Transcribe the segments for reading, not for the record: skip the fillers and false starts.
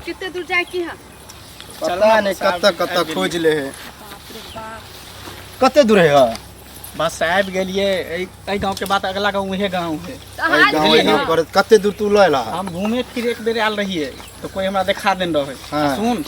कितने दूर जाए की है? पता नहीं कत खोज ले है। कते दूर है? बस आबि गेलिए। एहि गांव के बाद अगला गांव उहे गांव है। गांव पर कते दूर तू लैला? हम घूमे फिर एक बेर आयल रहिए तो कोई हमरा देखा देन रहे। हाँ। सुन,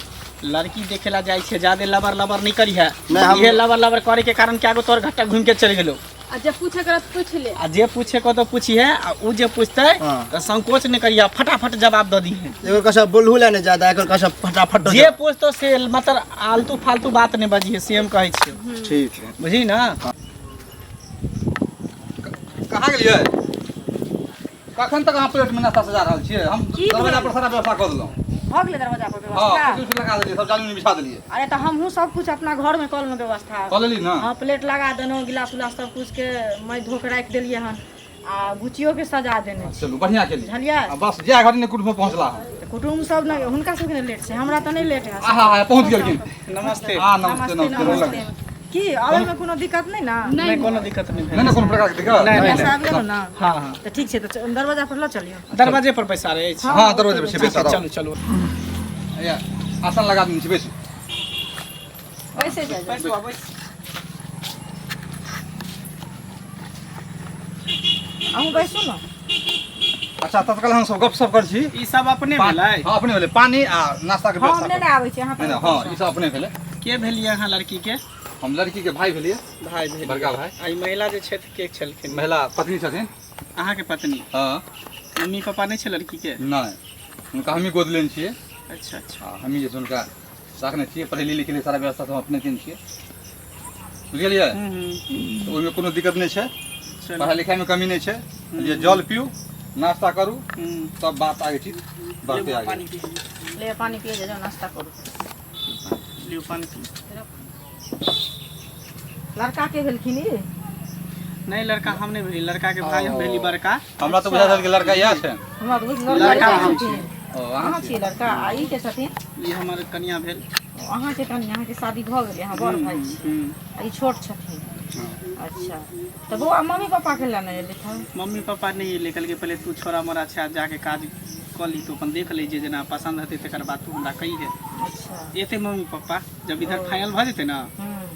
लड़की देखेला जाय छे, ज्यादा लबर लबर नहीं करी है। नहीं, ये लबर लबर करे के कारण क्या गो तोर घट्टा घूम के चल गेलो। जे पूछे कर पूछ ले। आ जे पूछे को तो पूछी है, आ उ जे पूछते हाँ। तो संकोच नहीं करिया, फटाफट जवाब दे दी है। एगो कसा बोलहु ले ने ज्यादा, एकर कसा फटाफट जे पूछतो से मतलब आलतू फालतू बात नहीं बजी है, सेम कहै छे। ठीक है। बुझी ना? कहाँ गेलियै? कखन तक अहाँ प्लेट में नाश्ता सजा रहल छियै? हम दरवाजा पर सारा व्यवस्था कऽ देलहुँ। भऽ गेलै दरवाजा पर हाँ, व्यवस्था। कुछ लगा देलियै, सब जाली में बिछा देलियै। अरे तो हमहूँ सब कुछ अपना घर में कल में व्यवस्था कऽ लेली ना? हाँ, प्लेट लगा देनौ, गिलास उलास सब कुछ के मैं धो के राख देलिए हन आ बुचियो के सजा देने। चलू बढ़िया केली। बुझलियै? आ बस जे घड़ी ने कुटुम्ब पहुँचला हम। कुटुम्ब सब ने हुनका सबके लेट छै, हमरा त नहीं लेट है। आहा पहुँच गेलखिन। नमस्ते। हाँ नमस्ते नमस्ते। की आवे में कोनो दिक्कत नहीं ना? नहीं कोनो दिक्कत नहीं नहीं ना कोनो प्रकार के दिक्कत? नहीं, पैसा आबि गेलो ना? हाँ हाँ, तो ठीक छै, तो दरवाजा पर ल चलियो। दरवाजे पर पैसा रहे छै। हाँ दरवाजे पर छै बैसा रहो। चलो चलो। या आसन लगा देने छै बैसू। कैसे जाय? बैसू बैस। अहूँ बैसू ना। अच्छा तत्काल हम सब गपशप कर छी। ई सब अपने भेलै? हाँ अपने भेलै, पानी आ नाश्ता के हम व्यवस्था। नहीं आबै छी यहाँ नहीं ना, पर। हाँ ई सब अपने भेलै। के भेलिए अहाँ लड़की के? हम लड़की के भाई भेलियै, भाई भेलिए। बड़का भाई। आ ई महिला जे छथि के छलखिन? महिला पत्नी छथिन। अहाँ के पत्नी? हाँ मम्मी पापा नहीं छै लड़की के? नहीं, हुनका हमही गोद लेने छियै। अच्छा अच्छा। हाँ हमही जे छै हुनका राखने छियै, पढ़ेली लिखेली सारा व्यवस्था सब हम अपने केने छियै। बुझलियै? तो ओहिमे कोनो दिक्कत नहीं छै, चलो। पढ़ाई लिखाई में कमी नहीं छै। ये जल पियो, नाश्ता करू, हम्म। सब बात आगे ठीक बढ़ते लियो आगे। पानी पी। ले पानी पिए जाओ, नाश्ता करू। लियो पानी पी। लड़का के भेलखिन ई? नहीं लड़का हम नहीं भेली, लड़का के भाई हम भेली बड़का। हमरा तो बुझा कि लड़का यह छै। हमरा तो लड़का लड़का हम छथिन। ओ अहाँ अहाँ छी लड़का, आ ई के छथिन? ई हमर कन्या भेल। अहाँ के कनि अहाँ के शादी भऽ गेलै, अहाँ बड़ भाई छी। हम्म। आ ई छोट छथिन। अच्छा तो बउआ मम्मी पापा के लाने एले था? मम्मी पापा नहीं एले, कहलकै पहले तू छोरा मोरा अच्छा जाके काज कऽ ली, तो अपन देख ली जे जेना पसंद हेतै तकर बाद तू हमरा कही है। अच्छा। एते मम्मी पापा जब इधर फाइनल भऽ जेतै ना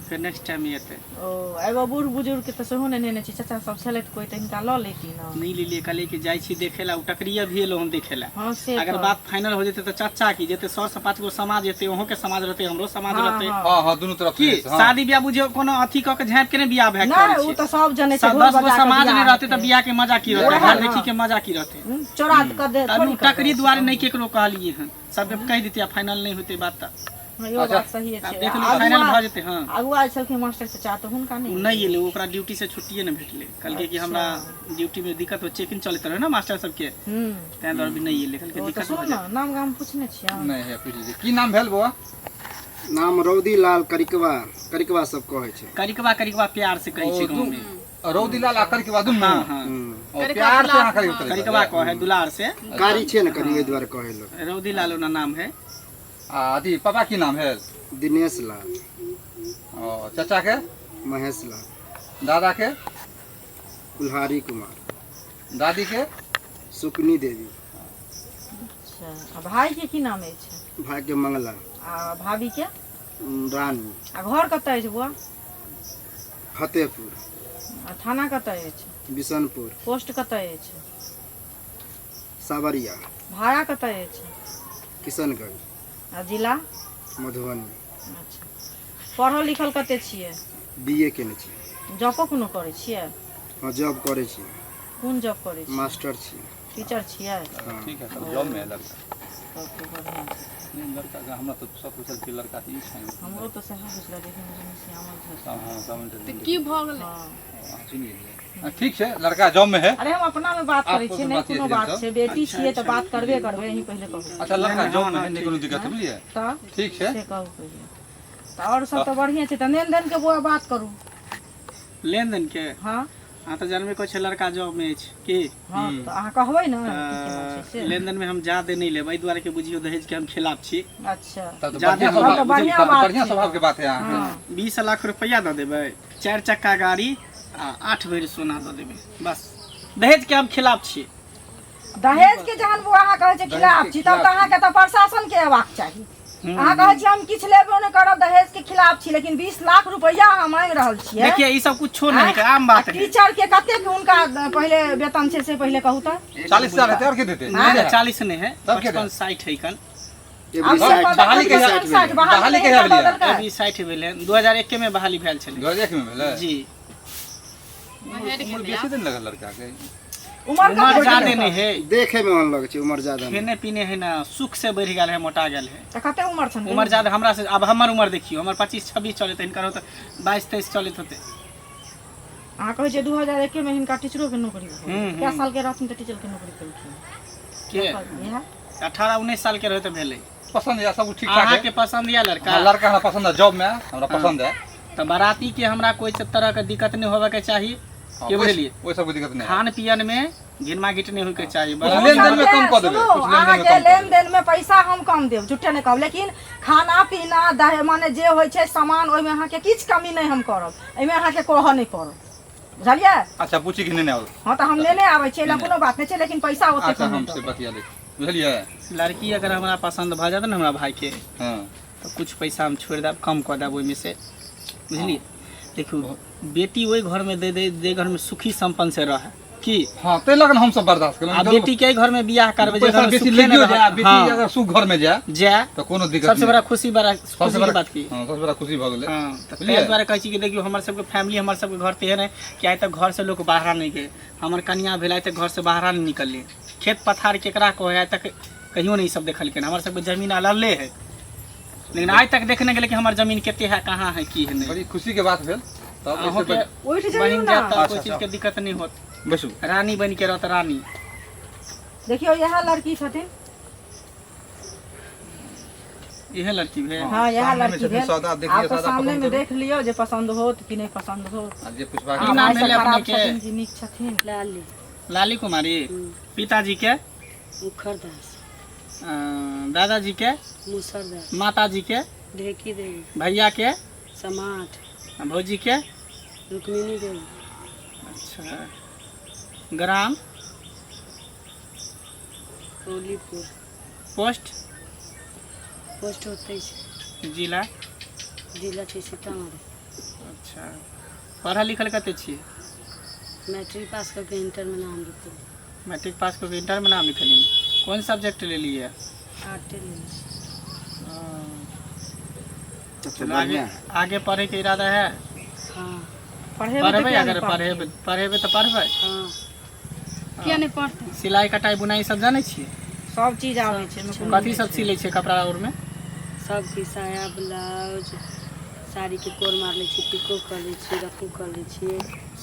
फिर नेक्स्ट टाइम एतै। ओ एगो बूढ़ बुजुर्ग के तो सेहो ने नेने छी, चाचा सब छलै त कोई त हिनका ल लेती ना। नहीं लेलिए, कहले कि जाइ छी देखे ला, टकरिया भी एलो हम देखे ला। हां से अगर तो। बात फाइनल हो जेतै तो चाचा की जेतै, 100 से 5 गो समाज एतै, ओहो के समाज रहतै, हमरो समाज हाँ, रहतै। हाँ। हां हां दुनू तरफ की से, हाँ। शादी ब्याह बुझियो कोनो अथी क के झाँप के ने ब्याह भए ना उ त सब जने छै, 10 गो समाज नहीं रहते तो ब्याह के मजा की रहते, घर देखी के मजा की रहते। चोरा क दे तब टकरी द्वारे नहीं केकरो कहलिए हन, सबके कह देतिया फाइनल नहीं होते बात त। यो बात सही अब छै। देख लो फाइनल भ जेतै। हां अगुआ छलखिन मास्टर चाचा तो हुनका नहीं नहीं एले, ओकरा ड्यूटी से छुट्टिए न भेटले, कहलके कि हमरा ड्यूटी में दिक्कत हो, चेकिंग चलत रहे ना मास्टर सबके, तैं द्वारे भी नहीं एले, कहलके तो दिक्कत हो सुन जाए। ना, नाम गाम पूछने छियै? नहीं है पूछ लीजिए की नाम भेल बउआ? नाम रौदी लाल करिकवा, करिकवा सब कहै छै। करिकवा करिकवा प्यार से कहै छै गांव में। रौदीलाल आकर के बाद दुनू। हां हां और प्यार से अहाँ करियो करिकवा कहे दुलार से। कारी छै ने करिए द्वारा कहै लोग। रौदी लालो ना नाम है। अथी पापा की नाम है? दिनेश लाल, और चाचा के? महेश लाल, दादा के? कुल्हारी कुमार, दादी के? सुकनी देवी, अच्छा। आ भाई के की नाम अछि? भाई के मंगला, आ भाभी के? रानी, आ घर कतऽ अछि बुआ? फतेहपुर, आ थाना कतऽ अछि? बिशनपुर, पोस्ट कतऽ अछि? सावरिया, भाड़ा कतऽ अछि? किशनगंज, आ जिला? मधुबनी। अच्छा। पढ़ल लिखल कते छियै? बीए केने छी। जॉबो कोनो करै छियै? हाँ जॉब करे छी, कोन जॉब करै छियै? मास्टर छी। टीचर छियै? हाँ ठीक है सब जॉब में है लड़का। तब तो बढ़िआँ छै। नहीं लड़का का हमरा तो सब पूछल कि लड़का ई छै। हमरो तो सही बुझला, देखे में श्यामल छै। हां कमेंट तो की भ गेलै? हाँ। सुनिए ठीक छै लड़का जॉब में है। अरे हम अपना में बात करै आपको छियै, तो नहीं बात कोनो ये बात तो। छै, बेटी छियै तो बात करबे करबे, यही पहले कहू। अच्छा लड़का जॉब में है, नहीं कोनो दिक्कत है बुझलिए? तऽ ठीक छै। से कहू पहिले। तऽ और सब तो बढ़िया छै, तऽ लेन देन के बुआ बात करू। लेन देन के हाँ हाँ तो जानबे करै छै लड़का जॉब में अछि की। हाँ तऽ अहाँ कहबै ने की केना छै से। लेन देन में हम जादे नहीं लेब, एहि दुआरे के बुझियो दहेज के हम खिलाफ छी। अच्छा। तब तो ज्यादा बढ़िया तो बढ़िया स्वभाव, बात बढ़िया छै। स्वभाव के बात है अहाँ हाँ 20 लाख रुपया दे देबै, 4 चक्का गाड़ी आ 8 भरि सोना दे देबै, बस। दहेज के हम खिलाफ छी। दहेज के जहन बुआ अहाँ कहै छै खिलाफ छी, तब तऽ अहाँके तऽ प्रशासन के अयबाक चाही। अहाँ कहै छी हम किछु लेबो नहि करब, दहेज के खिलाफ छी, लेकिन 20 लाख रुपया हम मांगि रहल छियै। देखिए ई सब कुछो नहीं है, आम बात है। टीचर के कते के उनका पहले वेतन छै से पहले कहू त। 40,000 है और के देते? नहीं 40 नहीं है, 55-60 है कल। बहाली के अभी 60 भेले 2001 में बहाली भेल छले। 2001 में भेले जी। उम्र बेसी दिन लगल लड़का के। उम्र उम्र ज्यादा नहीं है, देखे में मन लगे छै उम्र ज्यादा नहीं। खाने पीने है ना सुख से बढ़ गेल है, मोटा गेल है। त कते उम्र छन? उम्र ज्यादा हमरा से। अब हमर उम्र देखियो, हमर 25-26 चलत, इनकर होत 22-23 चलत होते। अहाँ कहै छै 2001 में हिनका टीचरो के नौकरी भेल। क्या साल के रहथिन त टीचर के नौकरी केलखिन? के 18-19 साल के रहे तो भेले। पसंद है सब ठीक ठाक अहाँ है। के पसंद या लड़का? लड़का हमरा पसंद है, जॉब में हमरा पसंद है। तो बाराती के हमरा कोई तरह के दिक्कत नहीं होवे के चाहिए, के बुझलिए? कोई सब दिक्कत नहीं है। खान पियन में घिनमा घिट नहीं होय के चाहिए। लेन देन में कम कर देबे, कुछ लेन देन में कम। लेन देन में पैसा हम कम देब, झूठे नहीं कहब, लेकिन खाना पीना दहे माने जे होय छै सामान ओय में अहाँ के किछ कमी नहीं हम करब, एहि में अहाँ के कोह नहीं पड़ब, बुझलिए? अच्छा पूछी कि नहीं आउ? हां त हम लेने आबै छै, कोनो बात नहीं छै, लेकिन पैसा ओते अच्छा कम हमसे बतिया ले, बुझलिए? लड़की अगर हमरा पसंद भ जात न हमरा भाई के, हां तो कुछ पैसा हम छोड़ देब, कम कर देब ओय में से, बुझलिए? देखो बेटी वही घर में दे घर में सुखी संपन्न से रहे की। हां ते लगन हम सब बर्दाश्त करब। आ बेटी के घर में बियाह करबे, जे घर में बेटी सुखी लगियो न जाए, रहे। बेटी अगर सुख घर में जाए तो कोनो दिक्कत सबसे नहीं। बड़ा खुशी की बात की। हां सबसे बड़ा खुशी भ गेलै। हां तो ताहि द्वारा कहै छी कि देखियो हमर सबके फैमिली, हमर सबके घर तेहन है कि आइ तक घर से लोग बाहर नहीं गए। हमर कन्या भेलै तक घर से बाहर नहीं निकलले। खेत पथार केकरा को है तक कहियो नहीं सब देखलके। हमर सबके जमीन अलल्ले है, लेकिन आज तक देखने गेले कि हमर जमीन केते है, कहाँ है, की है नहीं। बड़ी खुशी के बात भेल। तब अहों के ओइठ बहिन जाइयो जात ना। कोई चीज के दिक्कत नहीं होत, बैसू। रानी बन के रहत रानी। देखियो यह लड़की छथिन। यह लड़की भेल। हाँ यह सामने में लड़की छथिन, भेल। सौदा देखिए, आप तो सौदा सामने पसंद में करू। देख लियो जे पसंद होत कि नहीं पसंद हो। आज जे पुष्पा की के नाम हमारे भेलै से अपने खराब के? छथिन कि नीक छथिन? लाली लाली कुमारी। पिताजी के? मुखरदास, दादाजी के? मुसरदास, माताजी के? ढेकी देवी, भैया के? समाठ, भौजी के? रुक्मिणी देवी, अच्छा। ग्राम? होलीपुर, पोस्ट? पोस्ट होते छै, जिला? जिला छै सीतामढ़ी। अच्छा। पढ़ल लिखल कते छियै? मैट्रिक पास करके इंटर में नाम लिखल, मैट्रिक पास करके इंटर में नाम लिखलिए। कौन सब्जेक्ट ले लिए? आर्ट लेने छै। सबसे आगे बढ़िया है। आगे पढ़े के इरादा है? हाँ पढ़ेबे, अगर पढ़ेबे तो पढ़बे। हाँ, किया नहीं पढ़ते? सिलाई कटाई बुनाई सब जाने छियै? सब चीज आबै छै। कथी सब सिले छियै कपड़ा और में? सबके साया ब्लाउज साड़ी के कोर मार ले छी, पिको कर ले छी, रफू कर ले छी,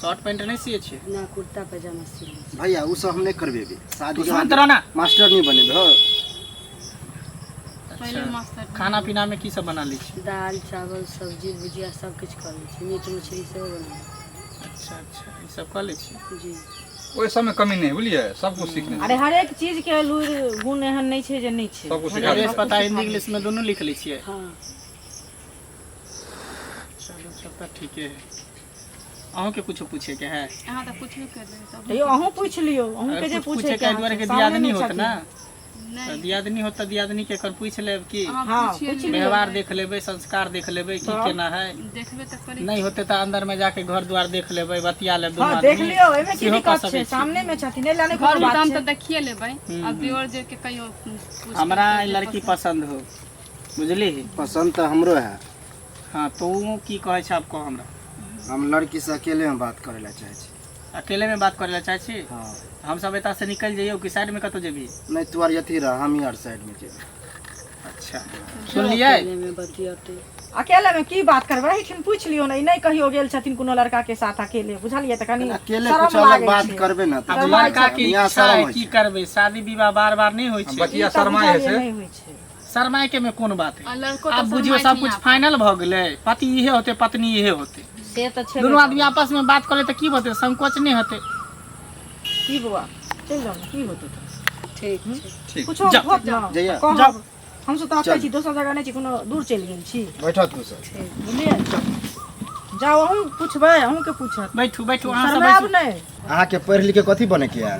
शर्ट पैंट नहीं सिए छियै? ना कुर्ता पैजामा सी ले छी। भैया उ सब हम नहीं करबेबे, शादी के शांत बाद रह ना। मास्टर नहीं बनेबे। हो अच्छा। खाना पीना में की सब बना ली छी? दाल चावल सब्जी भुजिया सब कुछ कर ले छी, मीट मछली सब बना अच्छा अच्छा, ये सब कर ले छी। जी। ओइ सब में कमी नहीं, बुझलिए? सब कुछ सीखने अरे हर एक चीज के लूर गुण एहन नहीं छै जे नहीं छै। सब कुछ हर सिखा एक इंग्लिश सब पता, कुछ हिंदी सिखा इंग्लिश में दोनों लिख ली छियै? हाँ चलो सब तो ठीक है। अहों के कुछ पूछे के है? अहाँ तो कुछ नहीं कर देंगे तैयो अहूँ पूछ लियो, अहूँ के जे कुछ पूछे के द्वारे के सामने दियादनी में होत ना, नहीं। तो दियादनी होत तो दियादनी के कर पूछ लेब की हाँ पूछ लियो। व्यवहार देख लेबे, संस्कार देख लेबे की केना है। देखबे तो करे। नहीं होते तो अंदर में जाके घर द्वार देख लेबे, बतिया लेब हाँ दोनों देख आदमी। लियो, एमे की सेहो कह दिक्कत सकै छै? छी। सामने में छथिन, एला नहीं घर कोनो में बात हम छै। तो देखिए लेबै, अब दियोर जे के कहियो पूछ हमरा ई लड़की पसंद हो, बुझली? पसंद तो हमरो है। हाँ तो उ की कहे छै आपको? हमरा हम लड़की से अकेले में बात करे ला चाहे छी। अकेले में बात करे ला चाहे छी? हाँ हम सब एता से निकल जाइयो कि साइड में कतो जेबी? नहीं तू आर यथी रह, हम यार साइड में जेबे। अच्छा सुनलिए? अकेले में बतियाते। अकेले में की बात करबै? रहीठिन पूछ लियो नहीं, नहीं कहियो गेल छथिन कोनो लड़का के साथ अकेले, बुझलिए? त कनी अकेले शरम कुछ अलग लागै बात छै। करबे ना अब तो लड़का के यहाँ इच्छा शरम है होइ की छै। करबे? शादी विवाह बार बार नहीं होय छै। बचिया ई त शर्माए बुझलिए से नहीं होइ छै। शर्माए के में कोन बात है? और लड़को आप बुझियो सब कुछ फाइनल भ गेलै, पति इहे होते पत्नी इहे होते, से त छै। दोनों आदमी आपस में बात करे तो की होते? संकोच नहीं होते। की बुआ चल जाओ ना, की होतै? ठीक छै। ठीक। कुछो जाओ, होत ना जइया। कहब। हम सब त आते छी, दोसर जगह नहीं छी, कोनो दूर चल गेल छी, बैठो तू सब। बुझलिए? जाओ अहूँ पूछबै, अहूँ के पूछत। बैठू बैठू, अहाँ सब शर्माब बैठू। नहीं। अहाँ के पढ़ लिख के कथी बने के है?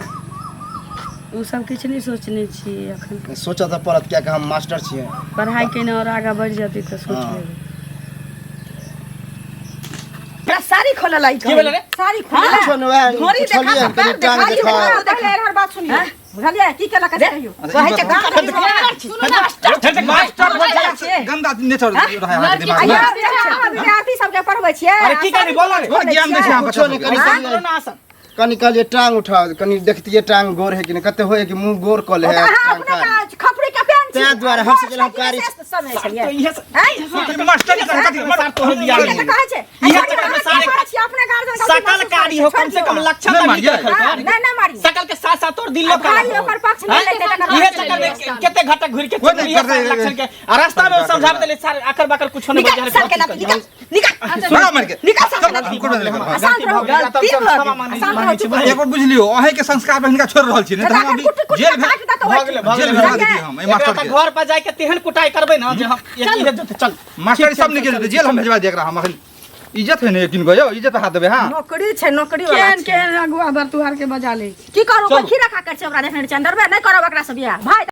उ सब किछु नहीं सोचने छियै अखन। सोचा तऽ पड़त कियाकि हम मास्टर छियै। पढ़ाई केने और आगा बढ़ जाती तो सोच हाँ। लेबै। मेरा साड़ी खोले लाई की बोले रे? साड़ी खोले कुछो नहीं, वएह धोरी देखा पुछलियै, था, कनि पैर टांग देखा, देखाओ। ये देखा, हर बात सुनिए बुझलिए की केला कैसे कहियो कहै छै गंदा नेचर रहा है अहाँके दिमाग में। विद्यार्थी सबके पढ़बै छियै अरे की करी बोल रे? बहुत ज्ञान दै छै अहाँ बच्चा कुछो नहीं सबके। करी कनि कहलिए टांग उठाओ, कनि देखतिए टांग गोर है कि नहीं, कते होय कि मुंह गोर कऽ ले है टांग का। खपड़ी के पेन तै द्वारे हम सोचल हम कारी समय छलिए तो इहे हैं मास्टर के कथी सर तो दिया ये कहै छै इहे चक्कर में सारे अपने गार्जियन सकल कारी हो, कम से कम लक्षण नहीं तो मारिए। नहीं रखल कर। नहीं मारी सकल के साथ साथ और दिल का भाई ओकर पक्ष में लेते इहे चक्कर में केते घटक घुर के कोई नहीं इहे कर रहे- लक्षण के आ रास्ता में समझा देले सर आखिर बाकर कुछ नहीं निकाल सर के बजा निकाल निकाल छोड़ा मार के निकाल सर के हम कोनो नहीं करब। आसान रहो आसान रहो चुप एक बार बुझ लियो अहे के संस्कार पर हिनका छोड़ रहल छी नहीं त हम अभी जेल में जेल भेजा देती हम ए मास्टर के। घर पर जाय के तेहन कुटाई करबै ना जे हम एक इहे देते चल मास्टर सब नहीं के जेल हम भेजवा दे एकरा हम अखन इज्जत है ने किन गयो इज्जत हाथ देबे हां नौकरी छै नौकरी वाला केहन केहन अगुआ बर तुहार के बजा ले की करू खीरा खा कर छै ओकरा देखने चंदरबे नहीं करब एकरा सब बियाह भाई